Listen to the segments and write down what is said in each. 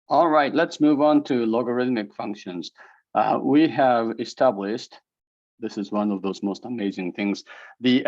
All right, let's move on to logarithmic functions. We have established, this is one of those most amazing things, the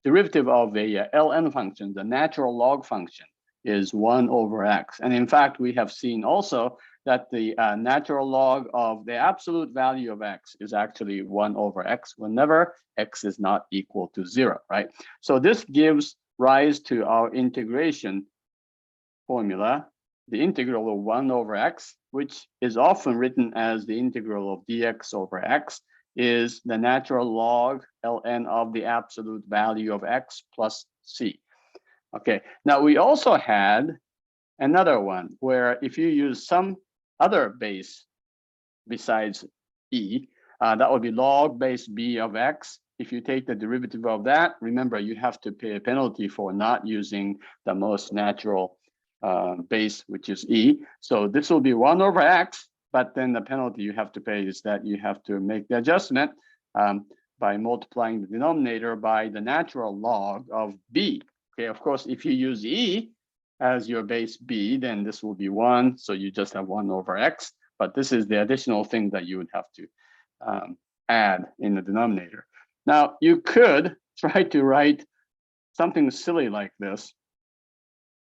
derivative of a ln function, the natural log function, is 1 over x. And in fact, we have seen also that the natural log of the absolute value of x is actually 1 over x whenever x is not equal to 0, right? So this gives rise to our integration formula, the integral of 1 over x, which is often written as the integral of dx over x, is the natural log ln of the absolute value of x plus c. Okay, now we also had another one where if you use some other base besides e, that would be log base b of x. If you take the derivative of that, remember you have to pay a penalty for not using the most natural base, which is e. So this will be 1 over x, but then the penalty you have to pay is that you have to make the adjustment by multiplying the denominator by the natural log of b. Okay, of course, if you use e as your base b, then this will be 1, so you just have 1 over x. But this is the additional thing that you would have to add in the denominator. Now, you could try to write something silly like this,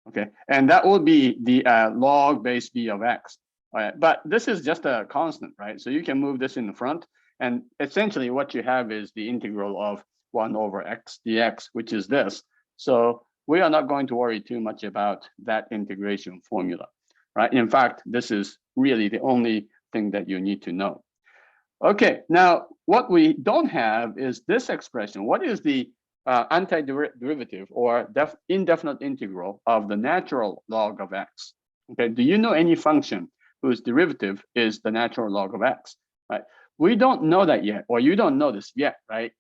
okay? And that will be the log base b of x. All right, but this is just a constant, right? So you can move this in the front. And essentially what you have is the integral of 1 over x dx, which is this. So we are not going to worry too much about that integration formula, right? In fact, this is really the only thing that you need to know. Okay, now what we don't have is this expression. What is the antiderivative or indefinite integral of the natural log of x? Okay, do you know any function whose derivative is the natural log of x? Right? We don't know that yet, or you don't know this yet, right?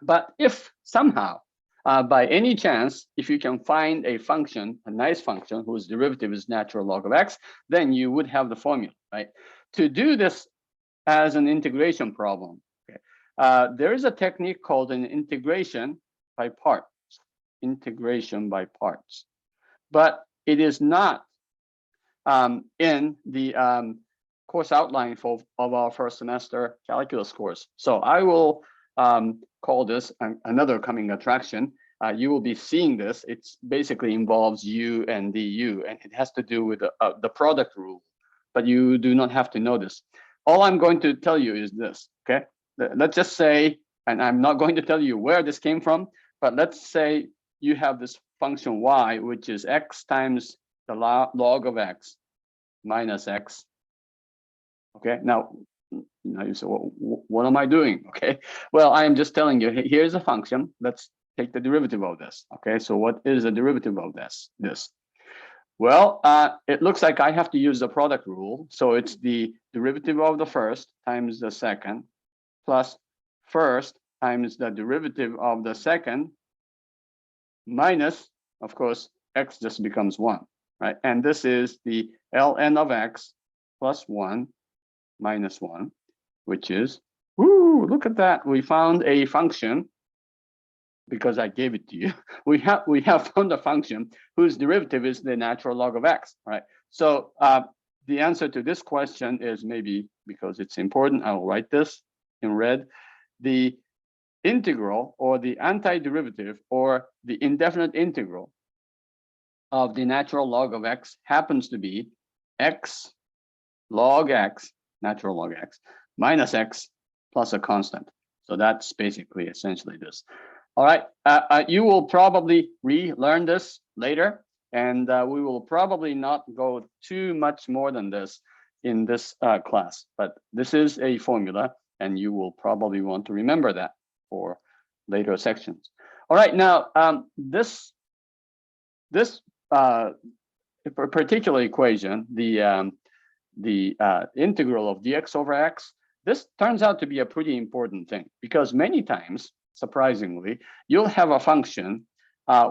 But if somehow, by any chance, if you can find a function, a nice function whose derivative is natural log of x, then you would have the formula, right? To do this as an integration problem, okay, there is a technique called an integration by parts, but it is not in the course outline of our first semester calculus course. So I will call this another coming attraction. You will be seeing this. It basically involves u and du, and it has to do with the product rule, but you do not have to know this. All I'm going to tell you is this, okay? Let's just say, and I'm not going to tell you where this came from, but let's say you have this function y, which is x times the log of x minus x. Okay, now you say, well, what am I doing? Okay, well, I am just telling you, here's a function. Let's take the derivative of this. Okay, so what is the derivative of this? Well, it looks like I have to use the product rule. So it's the derivative of the first times the second plus first times the derivative of the second minus, of course, x just becomes 1, right? And this is the ln of x plus 1 minus 1, which is, woo, look at that. We found a function because I gave it to you. We have found a function whose derivative is the natural log of x, right? So the answer to this question is, maybe because it's important, I will write this in red. The integral or the antiderivative or the indefinite integral of the natural log of x happens to be x log x, natural log x, minus x plus a constant. So that's basically essentially this. All right, you will probably relearn this later, and we will probably not go too much more than this in this class, but this is a formula, and you will probably want to remember that for later sections. All right, now this particular equation, the integral of dx over x, this turns out to be a pretty important thing, because many times, surprisingly, you'll have a function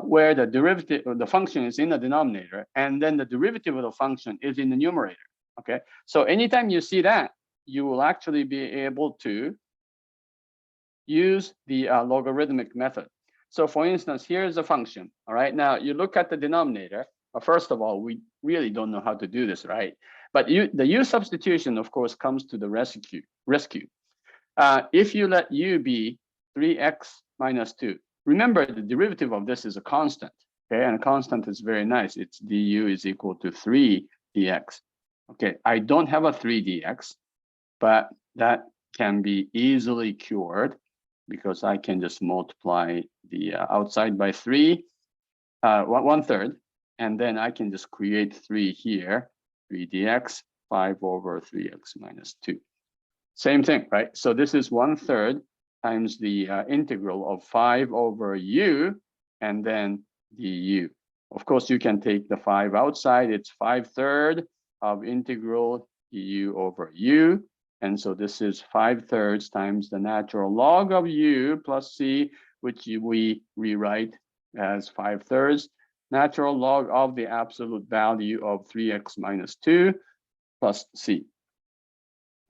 where the derivative of the function is in the denominator, and then the derivative of the function is in the numerator. Okay, so anytime you see that, you will actually be able to use the logarithmic method. So for instance, here's a function. All right, now you look at the denominator. First of all, we really don't know how to do this, right? But the u substitution, of course, comes to the rescue. If you let u be 3x minus 2, remember the derivative of this is a constant, okay? And a constant is very nice. It's du is equal to 3 dx. Okay, I don't have a 3 dx, but that can be easily cured because I can just multiply the outside by 3, 1/3, and then I can just create 3 here, 3 dx, 5 over 3x minus 2. Same thing, right? So this is 1/3 times the integral of 5 over u, and then du. Of course, you can take the 5 outside. It's 5/3 of integral du over u. And so this is 5/3 times the natural log of u plus c, which we rewrite as 5/3 natural log of the absolute value of 3x minus 2 plus c.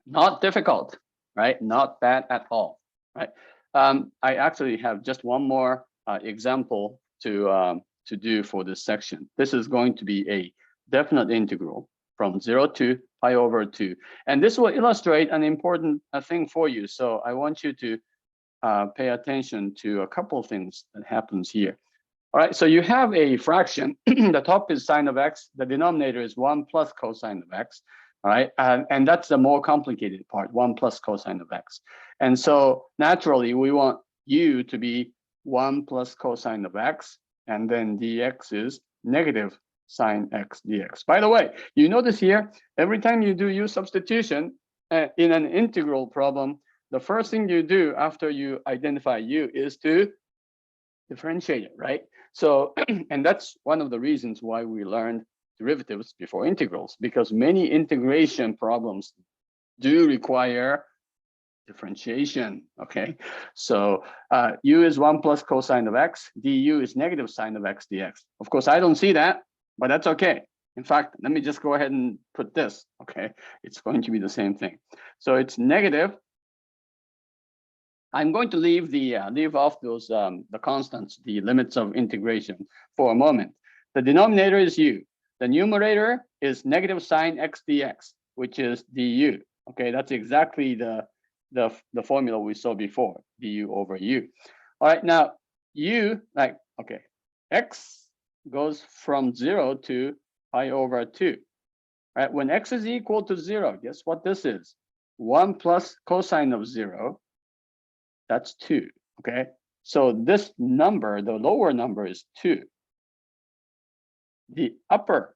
Not difficult, right? Not bad at all, right? I actually have just one more example to do for this section. This is going to be a definite integral from 0 to pi over 2. And this will illustrate an important thing for you. So I want you to pay attention to a couple of things that happens here. All right, so you have a fraction. The top is sine of x. The denominator is 1 plus cosine of x. All right, and that's the more complicated part, 1 plus cosine of x. And so naturally, we want u to be 1 plus cosine of x, and then dx is negative sine x dx. By the way, you notice here, every time you do u substitution in an integral problem, the first thing you do after you identify u is to differentiate it, right? So, and that's one of the reasons why we learned derivatives before integrals, because many integration problems do require differentiation, okay? So u is 1 plus cosine of x, du is negative sine of x dx. Of course, I don't see that, but that's okay. In fact, let me just go ahead and put this, okay? It's going to be the same thing. So it's negative. I'm going to leave off those the constants, the limits of integration for a moment. The denominator is u. The numerator is negative sine x dx, which is du. Okay, that's exactly the formula we saw before, du over u. All right, now u, like, okay, x goes from 0 to pi over 2. All right, when x is equal to 0, guess what this is? 1 plus cosine of 0, that's 2, okay? So this number, the lower number is 2. The upper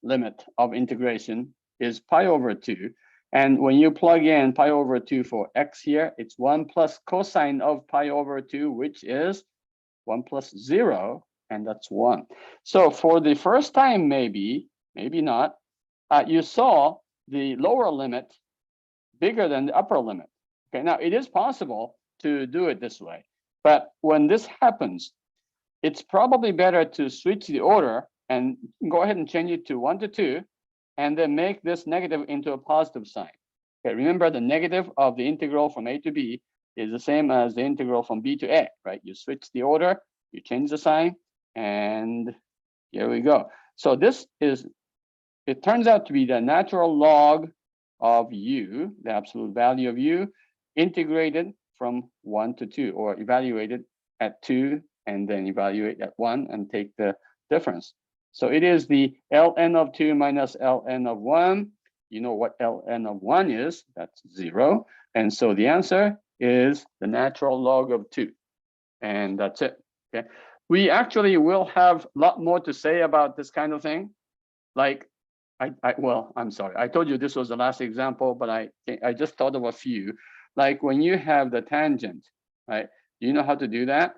limit of integration is pi over 2. And when you plug in pi over 2 for x here, it's 1 plus cosine of pi over 2, which is 1 plus 0, and that's 1. So for the first time, maybe not, you saw the lower limit bigger than the upper limit. Okay, now it is possible to do it this way, but when this happens, it's probably better to switch the order and go ahead and change it to 1 to 2, and then make this negative into a positive sign. Okay, remember the negative of the integral from a to b is the same as the integral from b to a, right? You switch the order, you change the sign, and here we go. So this is, it turns out to be the natural log of u, the absolute value of u, integrated from 1 to 2, or evaluated at 2, and then evaluate at 1 and take the difference. So it is the ln of 2 minus ln of 1. You know what ln of 1 is, that's 0. And so the answer is the natural log of 2. And that's it, okay? We actually will have a lot more to say about this kind of thing. Like, well, I'm sorry, I told you this was the last example, but I just thought of a few. Like when you have the tangent, right? Do you know how to do that?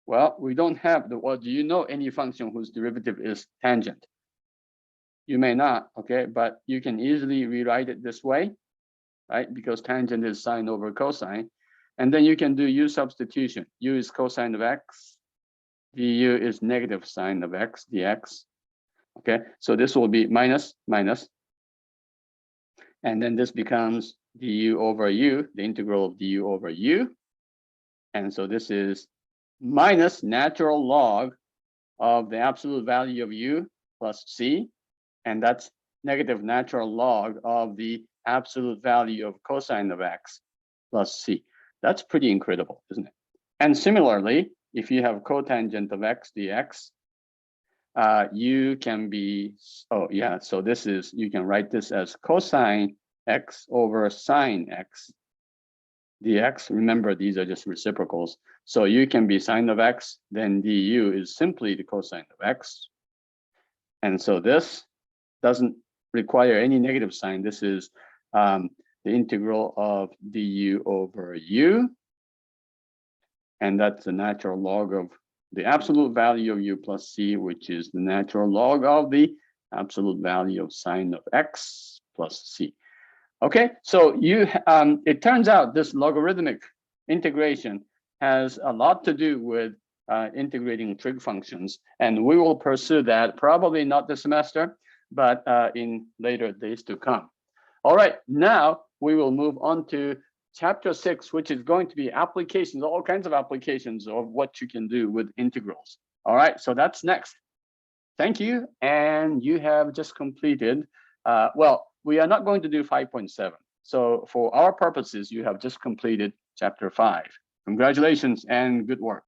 Well, we don't have the, well, do you know any function whose derivative is tangent? You may not, okay, but you can easily rewrite it this way, right? Because tangent is sine over cosine. And then you can do u substitution. U is cosine of x, du is negative sine of x dx. Okay, so this will be minus, minus. And then this becomes du over u, the integral of du over u. And so this is minus natural log of the absolute value of u plus c, and that's negative natural log of the absolute value of cosine of x plus c. That's pretty incredible, isn't it? And similarly, if you have cotangent of x dx, you can be, oh yeah, so this is, you can write this as cosine x over sine x dx. Remember, these are just reciprocals. So you can be sine of x, then du is simply the cosine of x. And so this doesn't require any negative sign. This is the integral of du over u. And that's the natural log of the absolute value of u plus c, which is the natural log of the absolute value of sine of x plus c. Okay, so it turns out this logarithmic integration has a lot to do with integrating trig functions, and we will pursue that probably not this semester, but in later days to come. All right, now we will move on to Chapter 6, which is going to be applications, all kinds of applications of what you can do with integrals. All right, so that's next. Thank you, and you have just completed, well, we are not going to do 5.7. So for our purposes, you have just completed Chapter 5. Congratulations and good work.